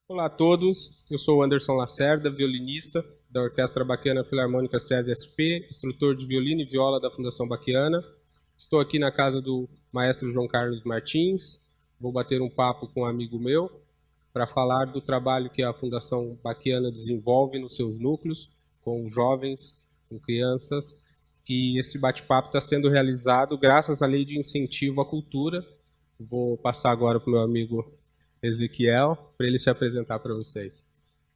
Olá a todos, eu sou o Anderson Lacerda, violinista da Orquestra Baquiana Filarmônica SESI SP, instrutor de violino e viola da Fundação Baquiana. Estou aqui na casa do maestro João Carlos Martins, vou bater um papo com um amigo meu para falar do trabalho que a Fundação Baquiana desenvolve nos seus núcleos, com jovens, com crianças, e esse bate-papo está sendo realizado graças à Lei de Incentivo à Cultura. Vou passar agora para o meu amigo Ezequiel, para ele se apresentar para vocês.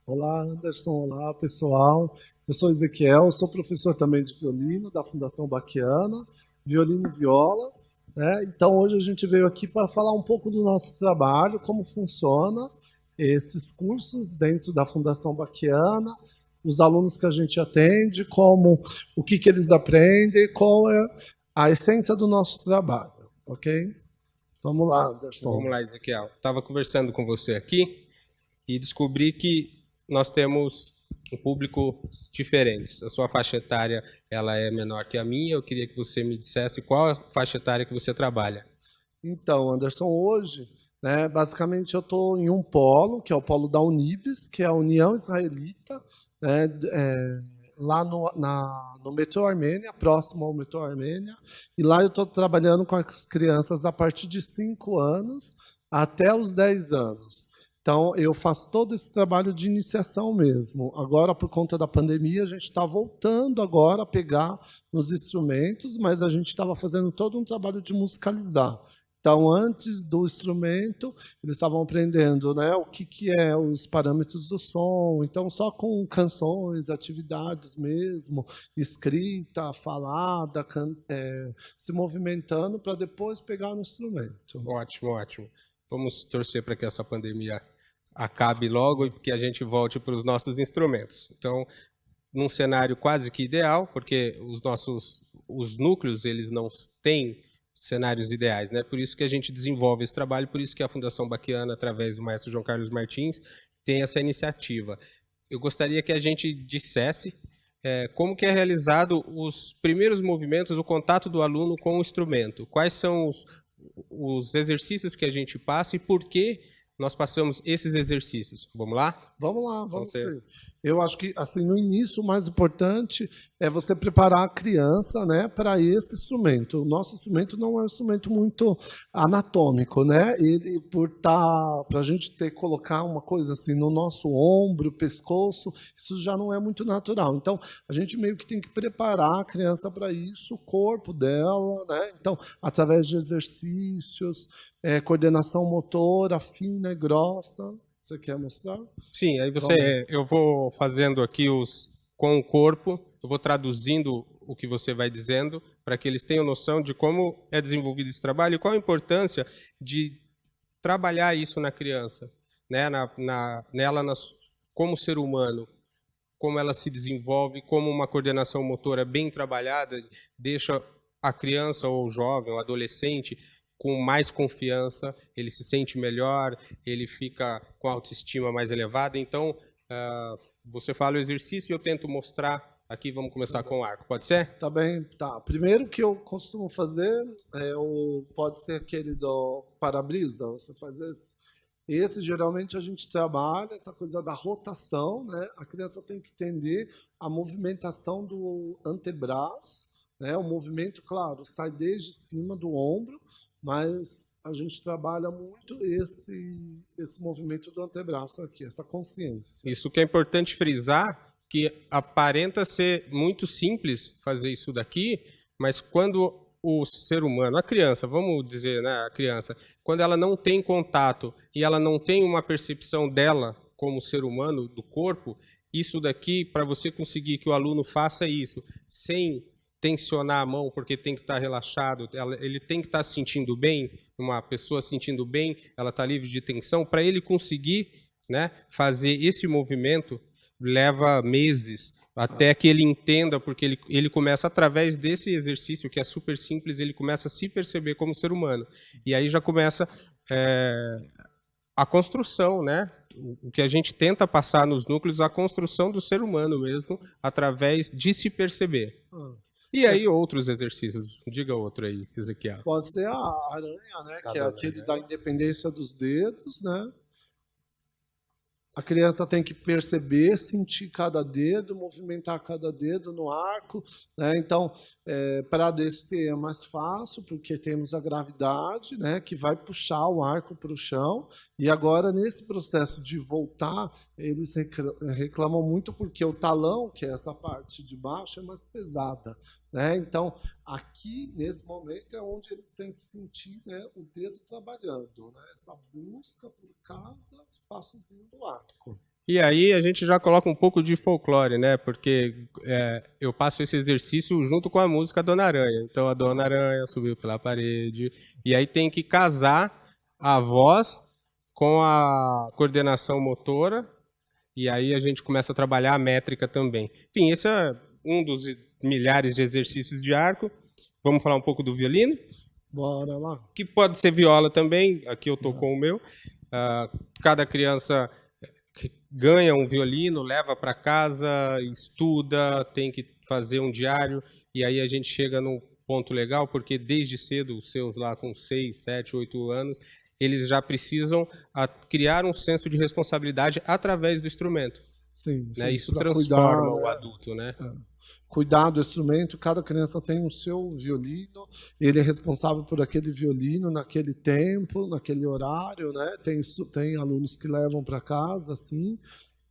Olá, Anderson. Olá, pessoal. Eu sou Ezequiel, sou professor também de violino da Fundação Baquiana, violino e viola, né? Então, hoje a gente veio aqui para falar um pouco do nosso trabalho, como funciona esses cursos dentro da Fundação Baquiana, os alunos que a gente atende, o que eles aprendem, qual é a essência do nosso trabalho, ok? Vamos lá, Anderson. Vamos lá, Ezequiel. Estava conversando com você aqui e descobri que nós temos um público diferentes. A sua faixa etária ela é menor que a minha. Eu queria que você me dissesse qual a faixa etária que você trabalha. Então, Anderson, hoje, né, basicamente eu estou em um polo, que é o polo da Unibis, que é a União Israelita, né, lá no metrô Armênia, próximo ao metrô Armênia, e lá eu estou trabalhando com as crianças a partir de 5 anos até os 10 anos. Então, eu faço todo esse trabalho de iniciação mesmo. Agora, por conta da pandemia, a gente está voltando agora a pegar nos instrumentos, mas a gente estava fazendo todo um trabalho de musicalizar. Então, antes do instrumento, eles estavam aprendendo, né, o que é os parâmetros do som. Então, só com canções, atividades mesmo, escrita, falada, se movimentando para depois pegar no instrumento. Ótimo, ótimo. Vamos torcer para que essa pandemia acabe logo e que a gente volte para os nossos instrumentos. Então, num cenário quase que ideal, porque os núcleos eles não têm cenários ideais, né? Por isso que a gente desenvolve esse trabalho, por isso que a Fundação Baquiana, através do maestro João Carlos Martins, tem essa iniciativa. Eu gostaria que a gente dissesse como que é realizado os primeiros movimentos, o contato do aluno com o instrumento. Quais são os exercícios que a gente passa e por que nós passamos esses exercícios. Vamos lá? Vamos lá, vamos sim. Eu acho que, assim, no início, o mais importante é você preparar a criança, né, para esse instrumento. O nosso instrumento não é um instrumento muito anatômico, né? Ele, para a gente ter colocar uma coisa assim no nosso ombro, pescoço, isso já não é muito natural. Então, a gente meio que tem que preparar a criança para isso, o corpo dela, né? Então, através de exercícios, coordenação motora fina e grossa. Você quer mostrar? Sim, aí eu vou fazendo aqui com o corpo, eu vou traduzindo o que você vai dizendo para que eles tenham noção de como é desenvolvido esse trabalho e qual a importância de trabalhar isso na criança, né? Como ser humano, como ela se desenvolve, como uma coordenação motora bem trabalhada deixa a criança ou o jovem, o adolescente com mais confiança, ele se sente melhor, ele fica com a autoestima mais elevada. Então, você fala o exercício e eu tento mostrar. Aqui vamos começar com o arco. Pode ser? Tá bem, tá. Primeiro que eu costumo fazer pode ser aquele do para-brisa, você faz esse? Esse, geralmente, a gente trabalha essa coisa da rotação, né? A criança tem que entender a movimentação do antebraço, né? O movimento, claro, sai desde cima do ombro, mas a gente trabalha muito esse movimento do antebraço aqui, essa consciência. Isso que é importante frisar, que aparenta ser muito simples fazer isso daqui, mas quando o ser humano, a criança, vamos dizer, né, a criança, quando ela não tem contato e ela não tem uma percepção dela como ser humano, do corpo, isso daqui, para você conseguir que o aluno faça isso sem tensionar a mão, porque tem que estar relaxado, ele tem que estar se sentindo bem, uma pessoa se sentindo bem, ela está livre de tensão, para ele conseguir, né, fazer esse movimento, leva meses, até que ele entenda, porque ele começa, através desse exercício, que é super simples, ele começa a se perceber como ser humano. E aí já começa a construção, né? O que a gente tenta passar nos núcleos, a construção do ser humano mesmo, através de se perceber. E aí outros exercícios, diga outro aí, Ezequiel. Pode ser a aranha, né? Que é aquele da independência dos dedos, né? A criança tem que perceber, sentir cada dedo, movimentar cada dedo no arco, né? Então, para descer é mais fácil, porque temos a gravidade, né, que vai puxar o arco para o chão. E agora, nesse processo de voltar, eles reclamam muito porque o talão, que é essa parte de baixo, é mais pesada, né? Então, aqui, nesse momento, é onde eles têm que sentir, né, o dedo trabalhando, né? Essa busca por cada espaçozinho do arco. E aí a gente já coloca um pouco de folclore, né? Porque eu passo esse exercício junto com a música Dona Aranha. Então a Dona Aranha subiu pela parede. E aí tem que casar a voz com a coordenação motora. E aí a gente começa a trabalhar a métrica também. Enfim, esse é um dos milhares de exercícios de arco. Vamos falar um pouco do violino? Bora lá. Que pode ser viola também. Aqui eu estou com o meu. Cada criança ganha um violino, leva para casa, estuda, tem que fazer um diário. E aí a gente chega num ponto legal, porque desde cedo, os seus lá com 6, 7, 8 anos, eles já precisam criar um senso de responsabilidade através do instrumento. Sim, Né? Isso cuidar, transforma o né? adulto, né? Cuidar do instrumento, cada criança tem o seu violino, ele é responsável por aquele violino naquele tempo, naquele horário, né? Tem alunos que levam para casa, assim,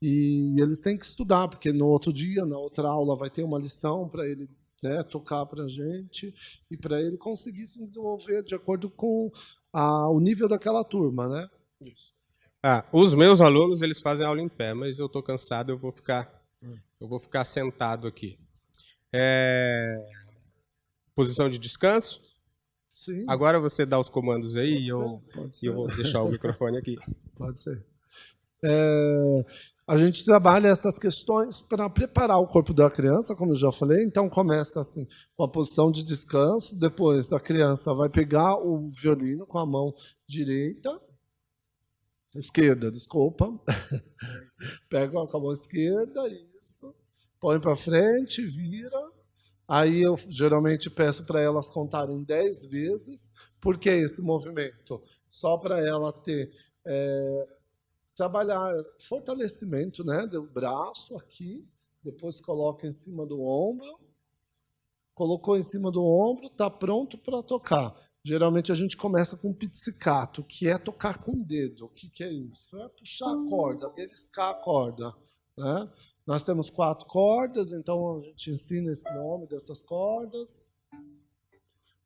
e eles têm que estudar, porque no outro dia, na outra aula, vai ter uma lição para ele, né, tocar para a gente, e para ele conseguir se desenvolver de acordo com o nível daquela turma, né? Isso. Os meus alunos, eles fazem aula em pé, mas eu estou cansado, eu vou ficar sentado aqui. Posição de descanso. Sim. Agora você dá os comandos aí e Pode ser. eu vou deixar o microfone aqui. Pode ser. A gente trabalha essas questões para preparar o corpo da criança, como eu já falei. Então, começa assim, com a posição de descanso. Depois, a criança vai pegar o violino com a mão esquerda, desculpa. Pega com a mão esquerda, isso. Põe para frente, vira. Aí eu geralmente peço para elas contarem 10 vezes. Por que esse movimento? Só para ela ter... trabalhar fortalecimento, né, do braço aqui, depois coloca em cima do ombro, colocou em cima do ombro, está pronto para tocar. Geralmente a gente começa com pizzicato, que é tocar com o dedo. O que é isso? É puxar a corda, beliscar a corda, né? Nós temos 4 cordas, então a gente ensina esse nome dessas cordas.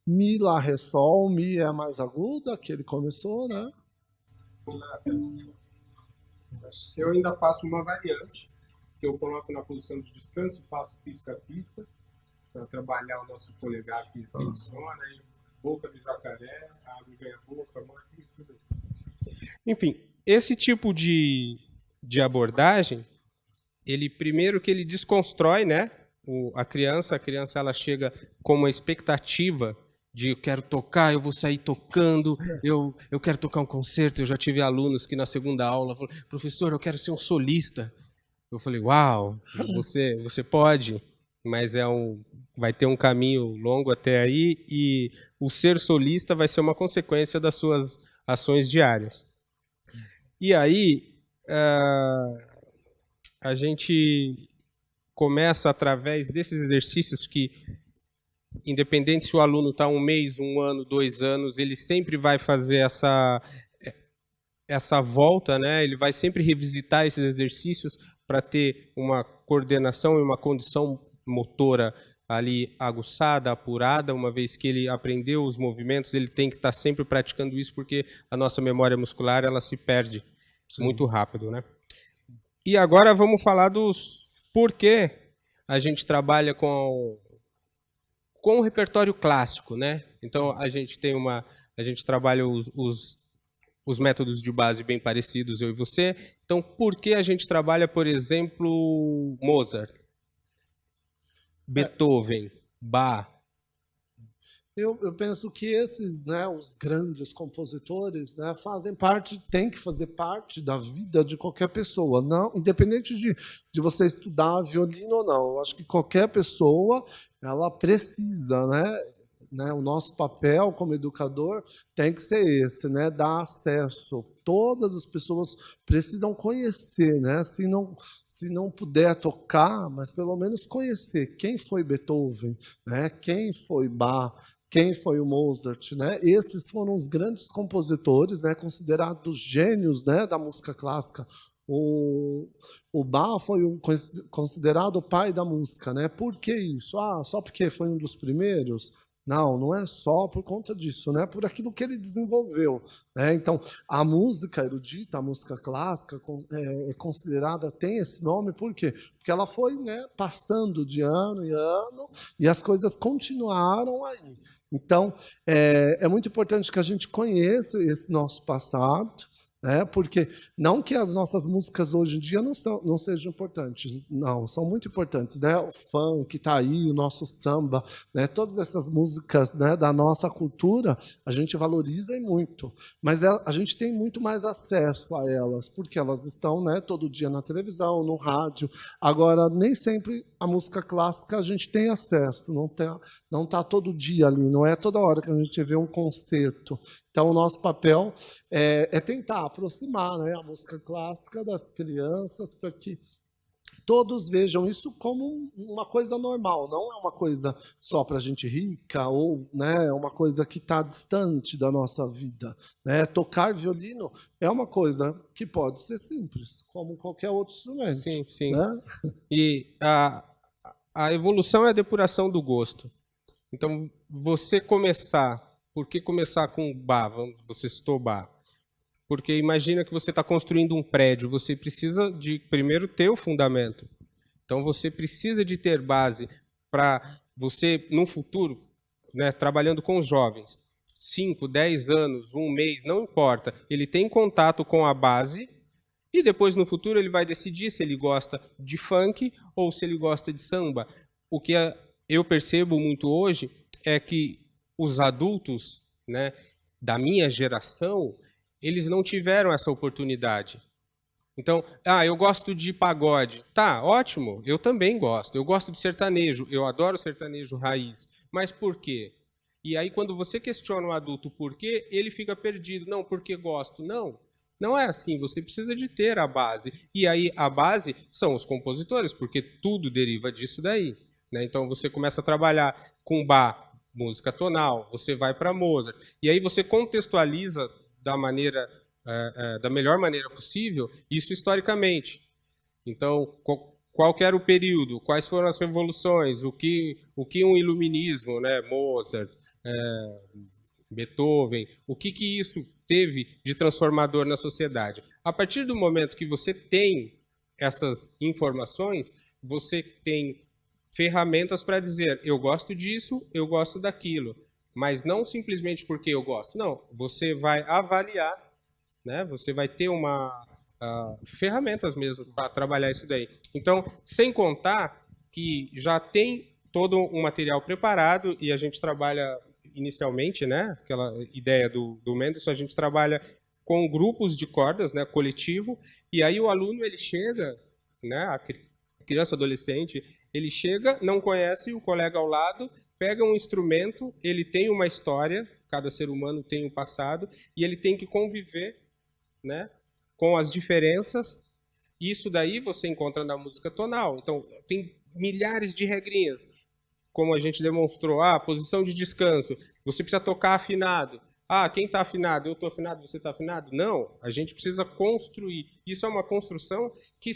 Mi, Lá, Ré, Sol. Mi é a mais aguda, que ele começou, né? Eu ainda faço uma variante, que eu coloco na posição de descanso, faço pisca-pisca, para trabalhar o nosso polegar que funciona, e boca de jacaré, água ganha boca, mão e tudo isso. Enfim, esse tipo de abordagem, ele primeiro que ele desconstrói, né, a criança ela chega com uma expectativa de eu quero tocar, eu vou sair tocando, eu quero tocar um concerto. Eu já tive alunos que na segunda aula falaram, professor, eu quero ser um solista. Eu falei, uau, você pode, mas vai ter um caminho longo até aí, e o ser solista vai ser uma consequência das suas ações diárias. E aí, a gente começa através desses exercícios que, independente se o aluno está 1 mês, 1 ano, 2 anos, ele sempre vai fazer essa volta, né? Ele vai sempre revisitar esses exercícios para ter uma coordenação e uma condição motora ali aguçada, apurada. Uma vez que ele aprendeu os movimentos, ele tem que estar sempre praticando isso, porque a nossa memória muscular ela se perde muito rápido, né? E agora vamos falar dos porquê a gente trabalha com o repertório clássico, né? Então a gente trabalha os métodos de base bem parecidos, eu e você. Então, por que a gente trabalha, por exemplo, Mozart, Beethoven, Bach? Eu penso que esses, né, os grandes compositores, né, têm que fazer parte da vida de qualquer pessoa, não, independente de você estudar violino ou não. Eu acho que qualquer pessoa ela precisa, né, o nosso papel como educador tem que ser esse, né, dar acesso todas as pessoas precisam conhecer, né? Se não puder tocar, mas pelo menos conhecer quem foi Beethoven, né? Quem foi Bach, quem foi o Mozart, né? Esses foram os grandes compositores, né? Considerados gênios, né? Da música clássica. O Bach foi considerado o pai da música, né? Por que isso? Só porque foi um dos primeiros? Não, não é só por conta disso, né? Por aquilo que ele desenvolveu, né? Então, a música erudita, a música clássica, é considerada, tem esse nome, por quê? Porque ela foi, né, passando de ano em ano e as coisas continuaram aí. Então, é muito importante que a gente conheça esse nosso passado, né? Porque não que as nossas músicas hoje em dia não sejam importantes, não, são muito importantes, né? O funk está aí, o nosso samba, né? Todas essas músicas, né, da nossa cultura, a gente valoriza muito, mas a gente tem muito mais acesso a elas, porque elas estão, né, todo dia na televisão, no rádio. Agora, nem sempre a música clássica a gente tem acesso, não tá todo dia ali, não é toda hora que a gente vê um concerto. Então, o nosso papel é tentar aproximar, né, a música clássica das crianças para que todos vejam isso como uma coisa normal, não é uma coisa só para gente rica ou, né, uma coisa que está distante da nossa vida, né? Tocar violino é uma coisa que pode ser simples, como qualquer outro instrumento. Sim, sim. Né? E a evolução é a depuração do gosto. Então, você começar... Por que começar com Bach? Você citou Bach. Porque imagina que você está construindo um prédio, você precisa de primeiro ter o fundamento. Então você precisa de ter base para você, no futuro, né, trabalhando com os jovens, 5, 10 anos, um mês, não importa, ele tem contato com a base e depois no futuro ele vai decidir se ele gosta de funk ou se ele gosta de samba. O que eu percebo muito hoje é que os adultos, né, da minha geração, eles não tiveram essa oportunidade. Então, eu gosto de pagode. Tá, ótimo, eu também gosto. Eu gosto de sertanejo, eu adoro sertanejo raiz. Mas por quê? E aí, quando você questiona o adulto por quê, ele fica perdido. Não, porque gosto. Não, não é assim. Você precisa de ter a base. E aí, a base são os compositores, porque tudo deriva disso daí. Né? Então, você começa a trabalhar com Bach, música tonal, você vai para Mozart, e aí você contextualiza da melhor maneira possível isso historicamente. Então, qual que era o período, quais foram as revoluções, o que um iluminismo, né, Mozart, Beethoven, o que isso teve de transformador na sociedade. A partir do momento que você tem essas informações, você tem ferramentas para dizer, eu gosto disso, eu gosto daquilo, mas não simplesmente porque eu gosto. Não, você vai avaliar, né? Você vai ter ferramentas mesmo para trabalhar isso daí. Então, sem contar que já tem todo um material preparado e a gente trabalha inicialmente, né? Aquela ideia do Mendelssohn, a gente trabalha com grupos de cordas, né? Coletivo, e aí o aluno ele chega, né? A criança, adolescente, ele chega, não conhece o colega ao lado, pega um instrumento, ele tem uma história, cada ser humano tem um passado, e ele tem que conviver, né, com as diferenças. Isso daí você encontra na música tonal. Então, tem milhares de regrinhas, como a gente demonstrou. Posição de descanso, você precisa tocar afinado. Quem está afinado? Eu estou afinado, você está afinado? Não, a gente precisa construir. Isso é uma construção que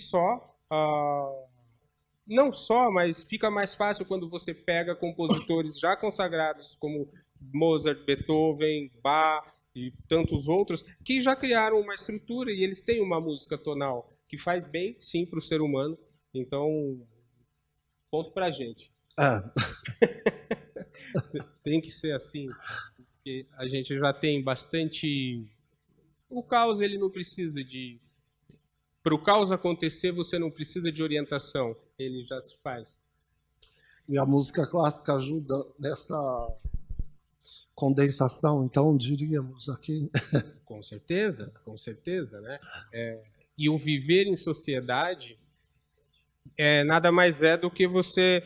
não só, mas fica mais fácil quando você pega compositores já consagrados como Mozart, Beethoven, Bach e tantos outros, que já criaram uma estrutura e eles têm uma música tonal que faz bem, sim, para o ser humano. Então, ponto para a gente. Tem que ser assim, porque a gente já tem bastante... O caos, ele não precisa de... Para o caos acontecer, você não precisa de orientação, ele já se faz. E a música clássica ajuda nessa condensação, então, diríamos aqui. Com certeza, né? E o viver em sociedade nada mais é do que você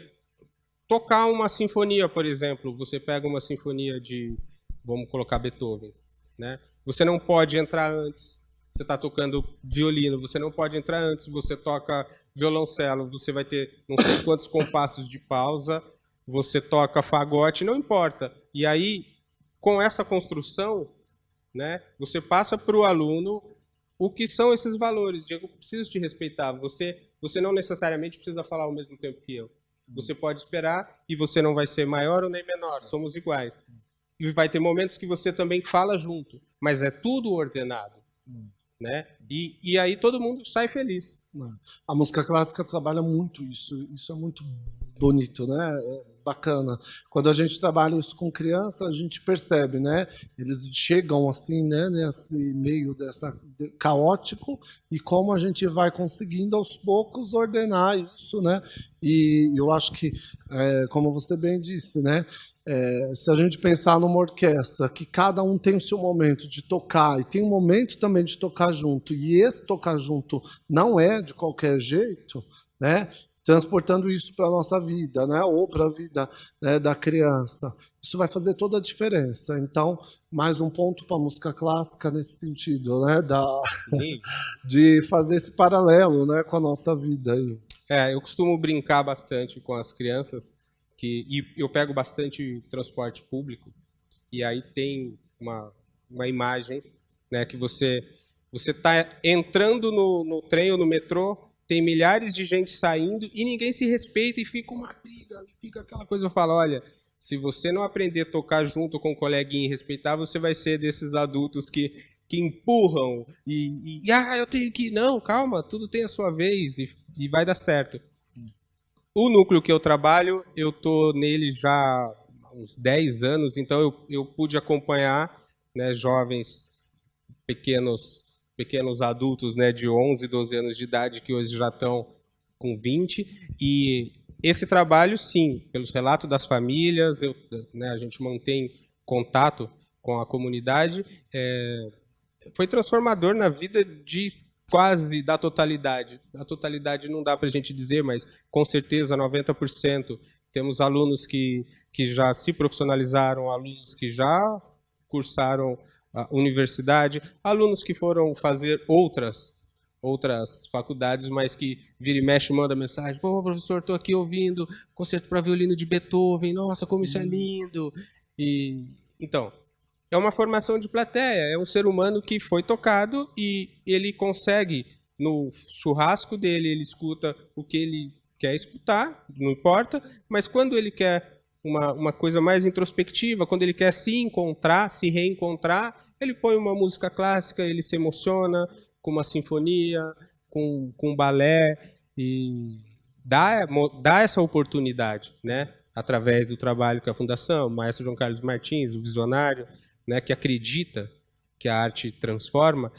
tocar uma sinfonia, por exemplo. Você pega uma sinfonia de, vamos colocar Beethoven, né? Você não pode entrar antes. você está tocando violino, você não pode entrar antes, você toca violoncelo, você vai ter não sei quantos compassos de pausa, você toca fagote, não importa. E aí, com essa construção, né, você passa para o aluno o que são esses valores. Diego, eu preciso te respeitar. Você não necessariamente precisa falar ao mesmo tempo que eu. Você pode esperar e você não vai ser maior ou nem menor. Somos iguais. E vai ter momentos que você também fala junto, mas é tudo ordenado, né? E aí todo mundo sai feliz. A música clássica trabalha muito isso. Isso é muito bonito, né? É bacana. Quando a gente trabalha isso com criança, a gente percebe, né? Eles chegam assim, né? Nesse meio caótico, e como a gente vai conseguindo aos poucos ordenar isso, né? E eu acho que, como você bem disse, né? Se a gente pensar numa orquestra, que cada um tem o seu momento de tocar, e tem um momento também de tocar junto, e esse tocar junto não é de qualquer jeito, né? Transportando isso para a nossa vida, né? Ou para a vida, né, da criança. Isso vai fazer toda a diferença. Então, mais um ponto para a música clássica nesse sentido, né? De fazer esse paralelo, né, com a nossa vida. Eu costumo brincar bastante com as crianças, e eu pego bastante transporte público, e aí tem uma imagem, né, que você está entrando no trem ou no metrô, tem milhares de gente saindo e ninguém se respeita e fica uma briga, fica aquela coisa. Eu falo, olha, se você não aprender a tocar junto com o coleguinha e respeitar, você vai ser desses adultos que empurram eu tenho que... Não, calma, tudo tem a sua vez e vai dar certo. O núcleo que eu trabalho, eu estou nele já há uns 10 anos, então eu pude acompanhar, né, jovens, pequenos adultos, né, de 11, 12 anos de idade, que hoje já estão com 20. E esse trabalho, sim, pelos relatos das famílias, né, a gente mantém contato com a comunidade, foi transformador na vida de quase da totalidade. A totalidade não dá para a gente dizer, mas com certeza 90%. Temos alunos que já se profissionalizaram, alunos que já cursaram a universidade, alunos que foram fazer outras faculdades, mas que vira e mexe, manda mensagem: pô, professor, estou aqui ouvindo concerto para violino de Beethoven, nossa, como isso é lindo. Então, é uma formação de plateia, é um ser humano que foi tocado e ele consegue, no churrasco dele, ele escuta o que ele quer escutar, não importa, mas quando ele quer uma coisa mais introspectiva, quando ele quer se encontrar, se reencontrar, ele põe uma música clássica, ele se emociona com uma sinfonia, com um balé, e dá essa oportunidade, né? Através do trabalho que a Fundação, o maestro João Carlos Martins, o visionário, né, que acredita que a arte transforma,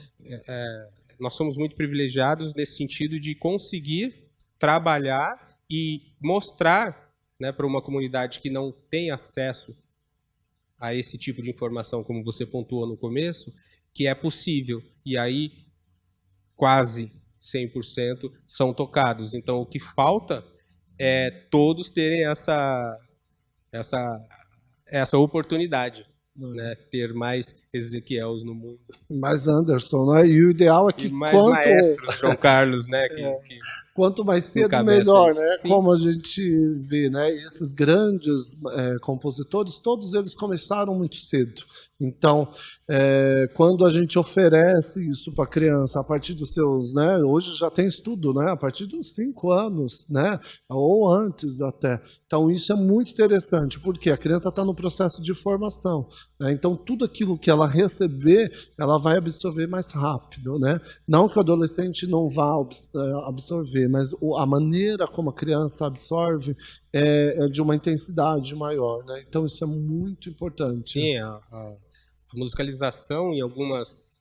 nós somos muito privilegiados nesse sentido de conseguir trabalhar e mostrar, né, para uma comunidade que não tem acesso a esse tipo de informação, como você pontuou no começo, que é possível. E aí, quase 100% são tocados. Então, o que falta é todos terem essa oportunidade. Né, ter mais Ezequiels no mundo. Mais Anderson, né? E o ideal é que e mais maestros, João Carlos, né? Quanto mais cedo, melhor, né? Sim. Como a gente vê, né? Esses grandes compositores, todos eles começaram muito cedo. Então, quando a gente oferece isso para a criança a partir dos seus, né? Hoje já tem estudo, né? A partir dos 5 anos, né? Ou antes até. Então, isso é muito interessante, porque a criança está no processo de formação, né? Então, tudo aquilo que ela receber, ela vai absorver mais rápido, né? Não que o adolescente não vá absorver, mas a maneira como a criança absorve é de uma intensidade maior, né? Então, isso é muito importante. Sim, a musicalização em algumas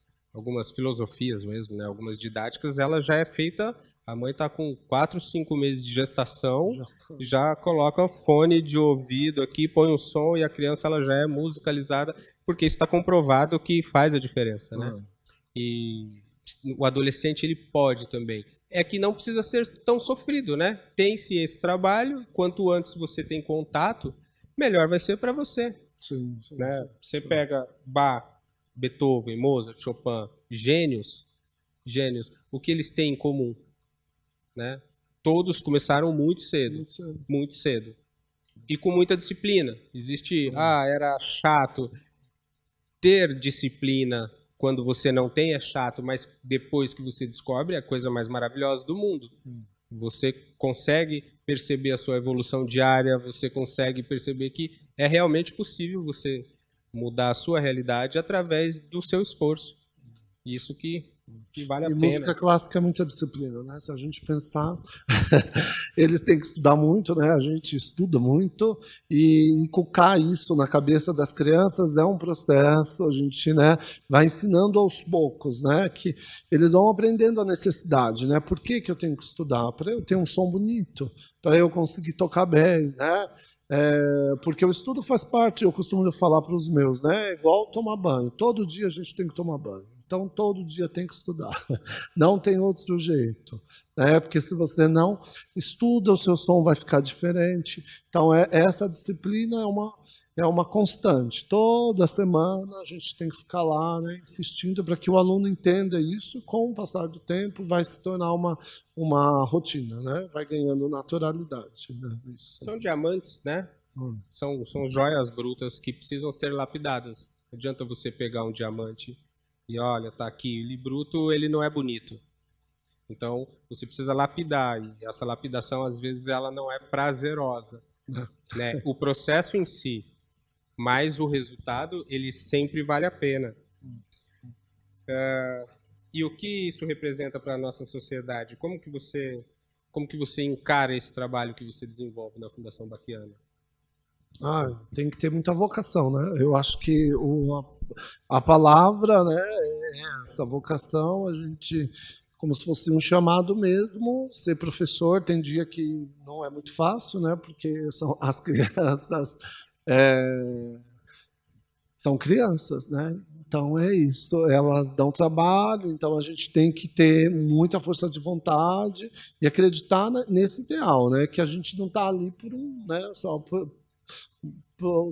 filosofias mesmo, né? Algumas didáticas, ela já é feita. A mãe está com 4, 5 meses de gestação, já coloca fone de ouvido aqui, põe um som e a criança ela já é musicalizada, porque isso está comprovado que faz a diferença, né? E o adolescente ele pode também. É que não precisa ser tão sofrido, né? Tem-se esse trabalho, quanto antes você tem contato, melhor vai ser para você. Sim, né? Você pega Bach, Beethoven, Mozart, Chopin, gênios, gênios, o que eles têm em comum, né? Todos começaram muito cedo, muito cedo. E com muita disciplina. Existe, era chato. Ter disciplina quando você não tem é chato, mas depois que você descobre é a coisa mais maravilhosa do mundo. Você consegue perceber a sua evolução diária, você consegue perceber que é realmente possível você mudar a sua realidade através do seu esforço. Isso que vale a pena. E música clássica é muita disciplina, né? Se a gente pensar, eles têm que estudar muito, né? A gente estuda muito e inculcar isso na cabeça das crianças é um processo. A gente, né, vai ensinando aos poucos, né? Que eles vão aprendendo a necessidade, né? Por que eu tenho que estudar? Para eu ter um som bonito, para eu conseguir tocar bem, né? Porque o estudo faz parte, eu costumo falar para os meus, né? É igual tomar banho. Todo dia a gente tem que tomar banho. Então, todo dia tem que estudar. Não tem outro jeito. Né? Porque se você não estuda, o seu som vai ficar diferente. Então, essa disciplina é uma constante. Toda semana a gente tem que ficar lá, né, insistindo para que o aluno entenda isso. Com o passar do tempo, vai se tornar uma rotina, né? Vai ganhando naturalidade. Né? Isso. São diamantes, né? São joias brutas que precisam ser lapidadas. Não adianta você pegar um diamante e olha, tá aqui, ele bruto, ele não é bonito. Então, você precisa lapidar, e essa lapidação, às vezes, ela não é prazerosa. Né? O processo em si, mas o resultado, ele sempre vale a pena. E o que isso representa para a nossa sociedade? Como que você encara esse trabalho que você desenvolve na Fundação Baquiana? Tem que ter muita vocação, né? Eu acho que a palavra, né, é essa vocação, a gente, como se fosse um chamado mesmo, ser professor, tem dia que não é muito fácil, né, porque as crianças são crianças, né? Então é isso, elas dão trabalho, então a gente tem que ter muita força de vontade e acreditar nesse ideal, né, que a gente não está ali por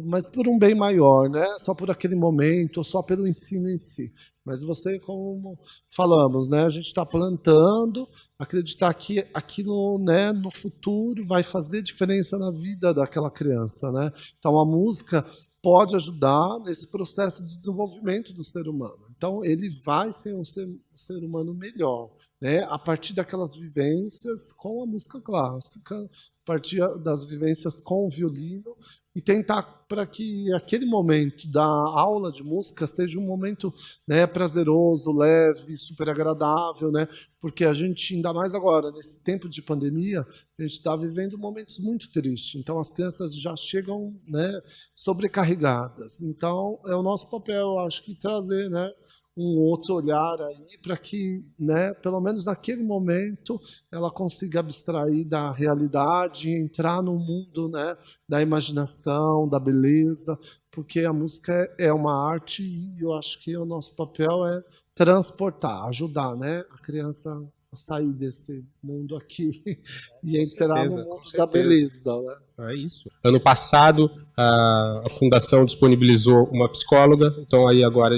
mas por um bem maior, né? Só por aquele momento, ou só pelo ensino em si. Mas você, como falamos, né? A gente está plantando, acreditar que aquilo, né, no futuro vai fazer diferença na vida daquela criança, né? Então a música pode ajudar nesse processo de desenvolvimento do ser humano. Então ele vai ser um ser humano melhor, né? A partir daquelas vivências com a música clássica, a partir das vivências com o violino, e tentar para que aquele momento da aula de música seja um momento, né, prazeroso, leve, super agradável, né? Porque a gente, ainda mais agora, nesse tempo de pandemia, a gente está vivendo momentos muito tristes. Então, as crianças já chegam, né, sobrecarregadas. Então, é o nosso papel, eu acho, que trazer, né, um outro olhar aí para que, né, pelo menos naquele momento, ela consiga abstrair da realidade e entrar no mundo, né, da imaginação, da beleza, porque a música é uma arte e eu acho que o nosso papel é transportar, ajudar, né, a criança a sair desse mundo aqui e entrar no mundo da beleza. Né? É isso. Ano passado, a Fundação disponibilizou uma psicóloga, então aí agora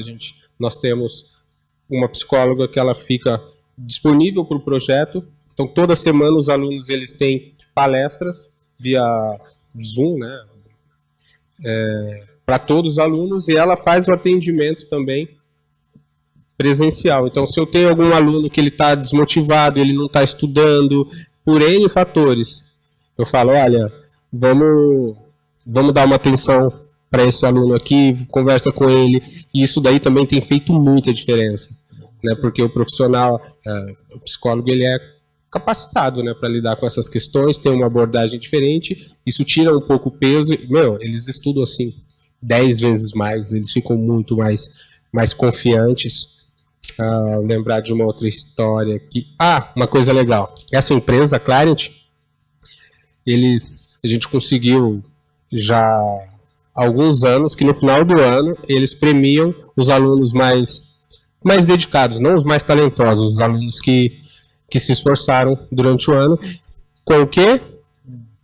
nós temos uma psicóloga que ela fica disponível para o projeto. Então, toda semana os alunos eles têm palestras via Zoom, né, para todos os alunos, e ela faz o atendimento também presencial. Então, se eu tenho algum aluno que ele está desmotivado, ele não está estudando, por N fatores, eu falo, olha, vamos dar uma atenção para esse aluno aqui, conversa com ele, e isso daí também tem feito muita diferença, né? Porque o profissional, o psicólogo, ele é capacitado, né, para lidar com essas questões, tem uma abordagem diferente, isso tira um pouco o peso, eles estudam assim 10 vezes mais, eles ficam muito mais confiantes. Lembrar de uma outra história aqui. Uma coisa legal, essa empresa, a Clariant, a gente conseguiu já há alguns anos que no final do ano eles premiam os alunos mais dedicados, não os mais talentosos, os alunos que se esforçaram durante o ano. Com o quê?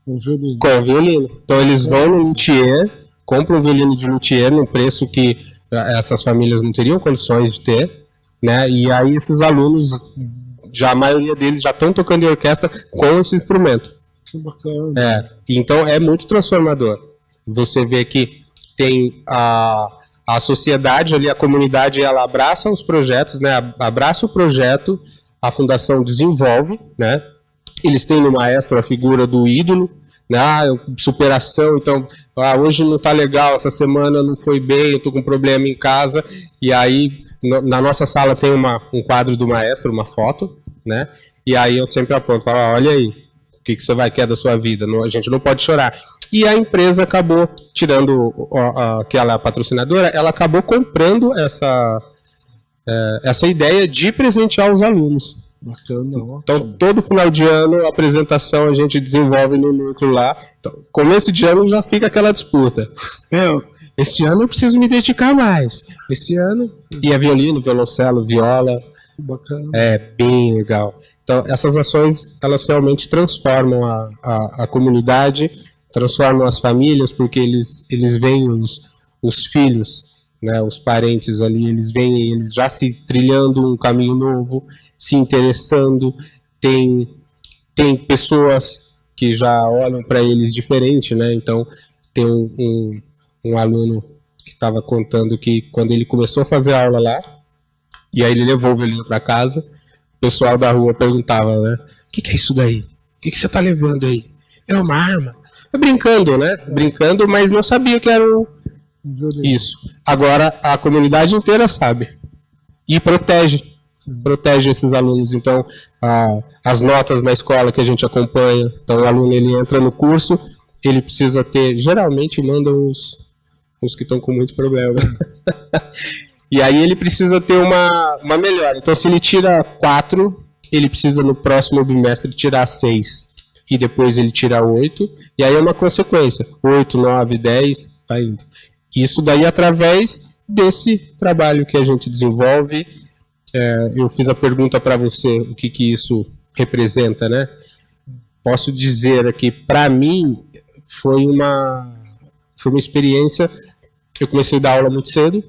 Com o violino. Com o violino. Então eles vão no luthier, compram um violino de luthier num preço que essas famílias não teriam condições de ter, né? E aí esses alunos, já a maioria deles já estão tocando em orquestra com esse instrumento. Que bacana. Então é muito transformador. Você vê que tem a sociedade ali, a comunidade, ela abraça os projetos, né? Abraça o projeto, a fundação desenvolve, né? Eles têm no maestro a figura do ídolo, né? Superação, então, hoje não está legal, essa semana não foi bem, eu estou com um problema em casa, e aí na nossa sala tem um quadro do maestro, uma foto, né? E aí eu sempre aponto, falo, olha aí, o que você vai querer da sua vida? A gente não pode chorar. E a empresa acabou, tirando aquela patrocinadora, ela acabou comprando essa ideia de presentear os alunos. Bacana, ótimo. Então, todo final de ano, a apresentação a gente desenvolve no núcleo lá. Então, começo de ano já fica aquela disputa. Esse ano eu preciso me dedicar mais. Esse ano... E é violino, violoncelo, viola. Bacana. É bem legal. Então, essas ações, elas realmente transformam a comunidade, transformam as famílias, porque eles veem os filhos, né, os parentes ali, eles veem eles já se trilhando um caminho novo, se interessando, tem pessoas que já olham para eles diferente, né? Então, tem um aluno que estava contando que quando ele começou a fazer aula lá, e aí ele levou o violino para casa, o pessoal da rua perguntava, né? O que é isso daí? O que você está levando aí? É uma arma? Brincando, né? Brincando, mas não sabia que era isso. Agora a comunidade inteira sabe. E protege. Sim. Protege esses alunos. Então, as notas na escola que a gente acompanha. Então, o aluno ele entra no curso, ele precisa ter. Geralmente mandam os que estão com muito problema. E aí ele precisa ter uma melhora. Então, se ele tira 4, ele precisa no próximo bimestre tirar 6. E depois ele tira 8. E aí é uma consequência. 8, 9, 10, tá indo. Isso daí através desse trabalho que a gente desenvolve. Eu fiz a pergunta para você, o que isso representa, né? Posso dizer aqui, para mim, foi uma experiência. Eu comecei a dar aula muito cedo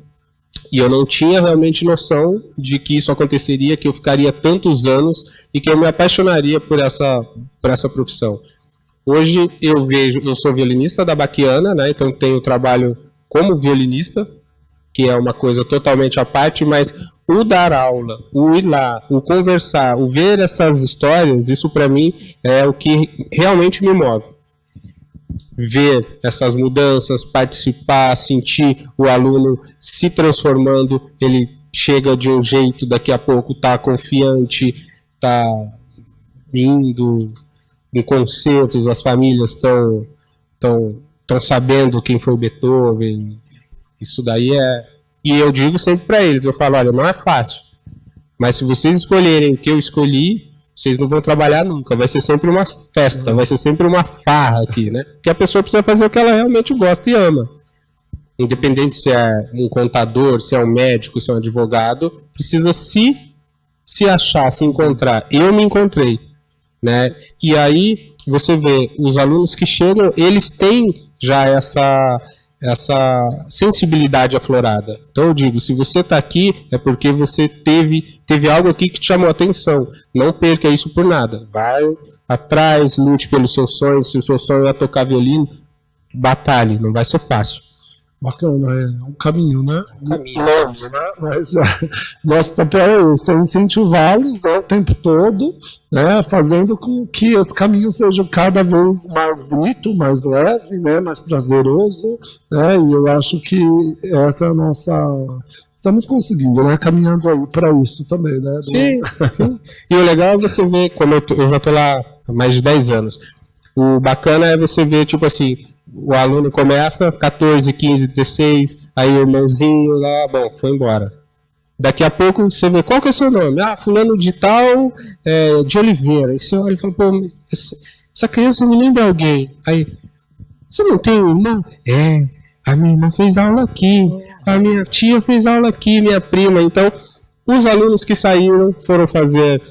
e eu não tinha realmente noção de que isso aconteceria, que eu ficaria tantos anos e que eu me apaixonaria por essa profissão. Hoje eu sou violinista da Baquiana, né? Então tenho trabalho como violinista, que é uma coisa totalmente à parte, mas o dar aula, o ir lá, o conversar, o ver essas histórias, isso para mim é o que realmente me move. Ver essas mudanças, participar, sentir o aluno se transformando, ele chega de um jeito, daqui a pouco está confiante, está indo em concertos, as famílias estão sabendo quem foi Beethoven. Isso daí é... E eu digo sempre para eles, eu falo, olha, não é fácil, mas se vocês escolherem o que eu escolhi, vocês não vão trabalhar nunca, vai ser sempre uma festa, vai ser sempre uma farra aqui, né? Porque a pessoa precisa fazer o que ela realmente gosta e ama. Independente se é um contador, se é um médico, se é um advogado, precisa se achar, se encontrar. Eu me encontrei, né? E aí você vê, os alunos que chegam, eles têm já essa sensibilidade aflorada. Então eu digo, se você está aqui, é porque você teve algo aqui que te chamou a atenção. Não perca isso por nada. Vai atrás, lute pelos seus sonhos. Se o seu sonho é tocar violino, batalhe, não vai ser fácil. Bacana, é um caminho, né? Um caminho. Longo, né? Mas nosso papel é esse, é incentivá-los, né, o tempo todo, né, fazendo com que esse caminho seja cada vez mais bonito, mais leve, né, mais prazeroso, né, e eu acho que essa é a nossa... Estamos conseguindo, né, caminhando aí para isso também, né? Sim, sim. E o legal é você ver, como eu já estou lá há mais de 10 anos, o bacana é você ver, tipo assim, o aluno começa 14, 15, 16, aí o irmãozinho lá, bom, foi embora. Daqui a pouco você vê, qual que é o seu nome? Ah, fulano de tal, de Oliveira. Aí você olha e fala, pô, mas essa criança me lembra alguém. Aí, você não tem um irmão? A minha irmã fez aula aqui, a minha tia fez aula aqui, minha prima. Então, os alunos que saíram foram fazer,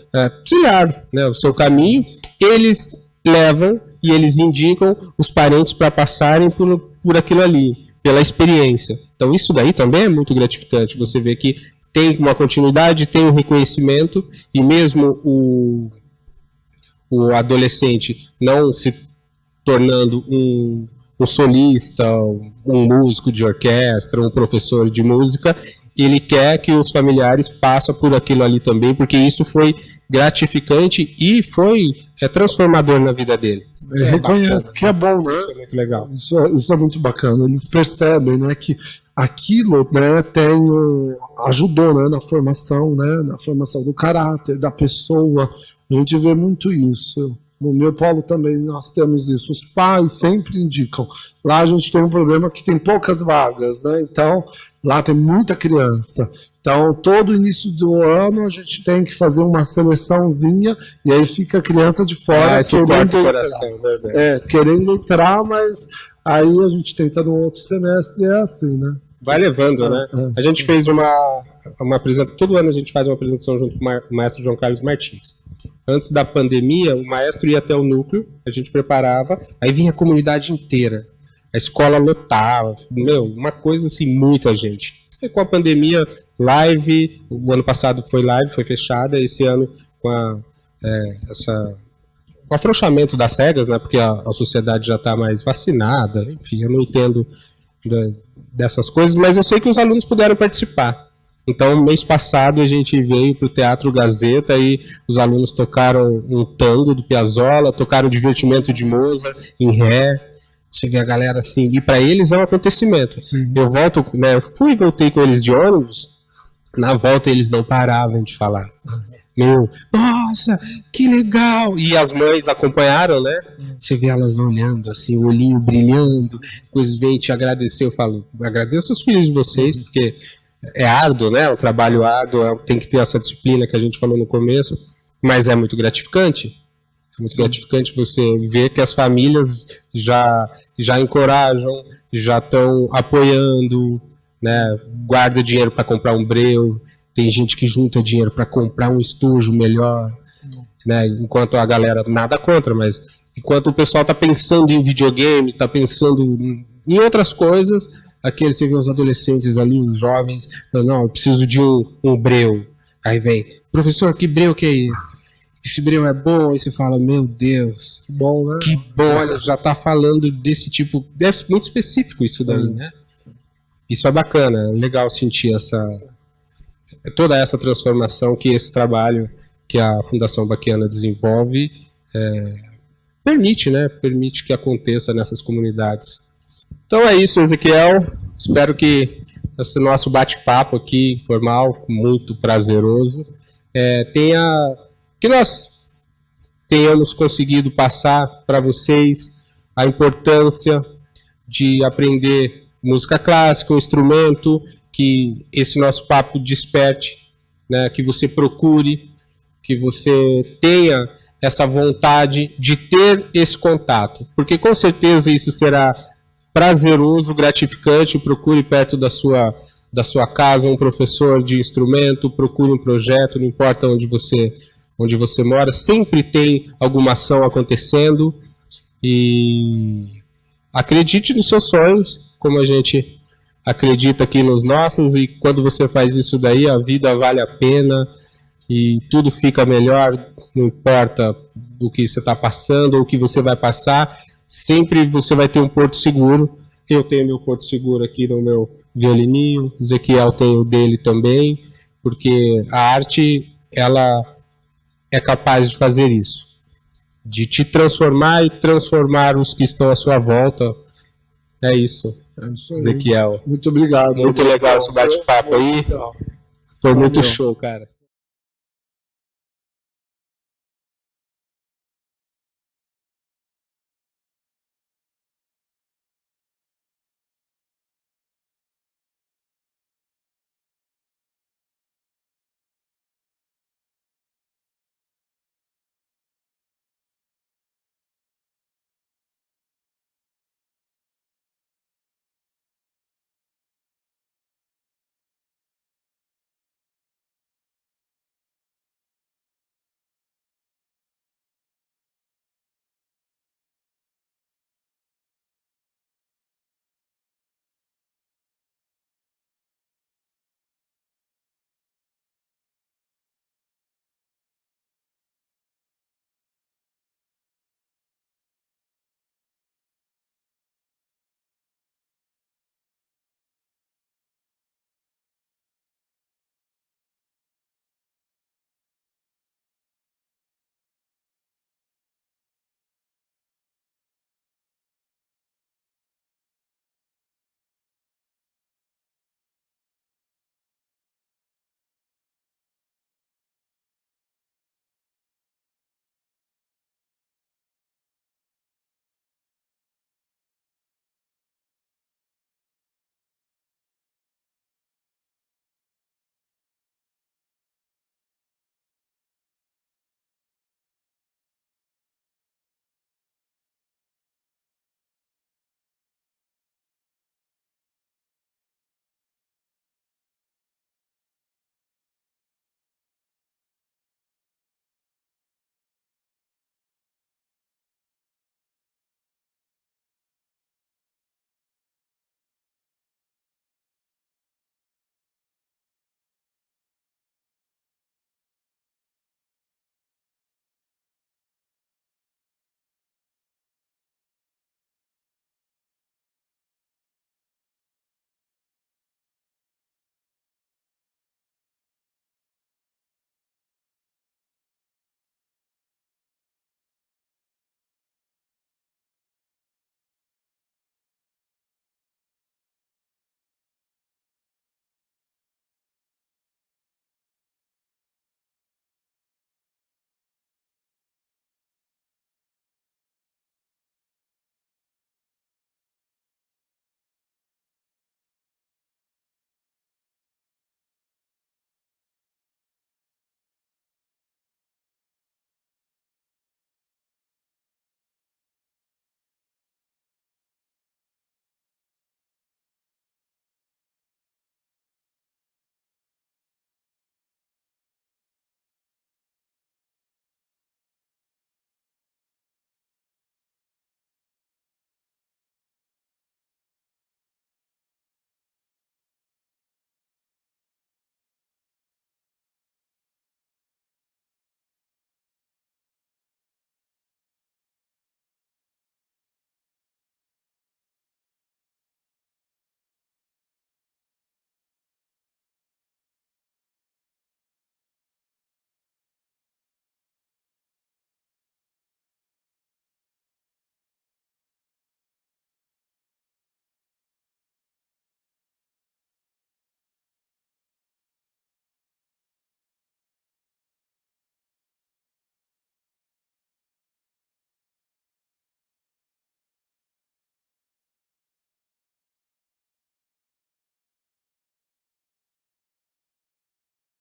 trilhar, né, o seu caminho, eles levam e eles indicam os parentes para passarem por aquilo ali, pela experiência. Então isso daí também é muito gratificante, você vê que tem uma continuidade, tem um reconhecimento, e mesmo o adolescente não se tornando um solista, um músico de orquestra, um professor de música, ele quer que os familiares passem por aquilo ali também, porque isso foi gratificante e foi transformador na vida dele. Reconhece que é bom, né? Isso é muito legal. Isso é muito bacana. Eles percebem, né, que aquilo, né, ajudou, né, na formação do caráter da pessoa. A gente vê muito isso. No meu polo também nós temos isso. Os pais sempre indicam. Lá a gente tem um problema que tem poucas vagas, né? Então, lá tem muita criança. Então, todo início do ano a gente tem que fazer uma seleçãozinha e aí fica a criança de fora querendo entrar, mas aí a gente tenta no outro semestre, é assim, né? Vai levando, né? A gente fez uma apresentação, todo ano a gente faz uma apresentação junto com o maestro João Carlos Martins. Antes da pandemia, o maestro ia até o núcleo, a gente preparava, aí vinha a comunidade inteira. A escola lotava, uma coisa assim, muita gente. E com a pandemia, live, o ano passado foi live, foi fechada, esse ano com o afrouxamento das regras, né, porque a sociedade já está mais vacinada, enfim, eu não entendo dessas coisas, mas eu sei que os alunos puderam participar. Então, mês passado, a gente veio para o Teatro Gazeta e os alunos tocaram um tango do Piazzolla, tocaram Divertimento de Mozart, em ré. Você vê a galera assim, e para eles é um acontecimento. Sim. Eu fui e voltei com eles de ônibus, na volta eles não paravam de falar. Nossa, que legal! E as mães acompanharam, né? Você vê elas olhando, assim, o olhinho brilhando, depois vem te agradecer. Eu falo, agradeço os filhos de vocês, porque é árduo, né? Um trabalho árduo, tem que ter essa disciplina que a gente falou no começo, mas é muito gratificante. É muito gratificante você ver que as famílias já encorajam, já estão apoiando, né? Guarda dinheiro para comprar um breu, tem gente que junta dinheiro para comprar um estojo melhor, né? Enquanto a galera, nada contra, mas enquanto o pessoal está pensando em videogame, está pensando em outras coisas, você vê os adolescentes ali, os jovens, não, eu preciso de um breu. Aí vem, professor, que breu que é esse? Esse breu é bom? Aí você fala, meu Deus, que bom, né? Que bom, olha, já está falando desse tipo, deve ser muito específico isso daí, né? Isso é bacana, é legal sentir toda essa transformação que esse trabalho que a Fundação Baquiana desenvolve permite, né? Permite que aconteça nessas comunidades. Então é isso, Ezequiel. Espero que esse nosso bate-papo aqui, informal, muito prazeroso, que nós tenhamos conseguido passar para vocês a importância de aprender música clássica, um instrumento, que esse nosso papo desperte, né, que você procure, que você tenha essa vontade de ter esse contato, porque com certeza isso será prazeroso, gratificante. Procure perto da sua casa um professor de instrumento, procure um projeto, não importa onde você mora, sempre tem alguma ação acontecendo, e acredite nos seus sonhos, como a gente acredita aqui nos nossos, e quando você faz isso daí, a vida vale a pena, e tudo fica melhor, não importa do que você está passando ou o que você vai passar, sempre você vai ter um porto seguro. Eu tenho meu porto seguro aqui no meu violininho, Ezequiel tem o dele também, porque a arte, ela é capaz de fazer isso, de te transformar e transformar os que estão à sua volta. É isso, Ezequiel. Muito obrigado. Muito legal esse bate-papo aí. Foi muito show, cara.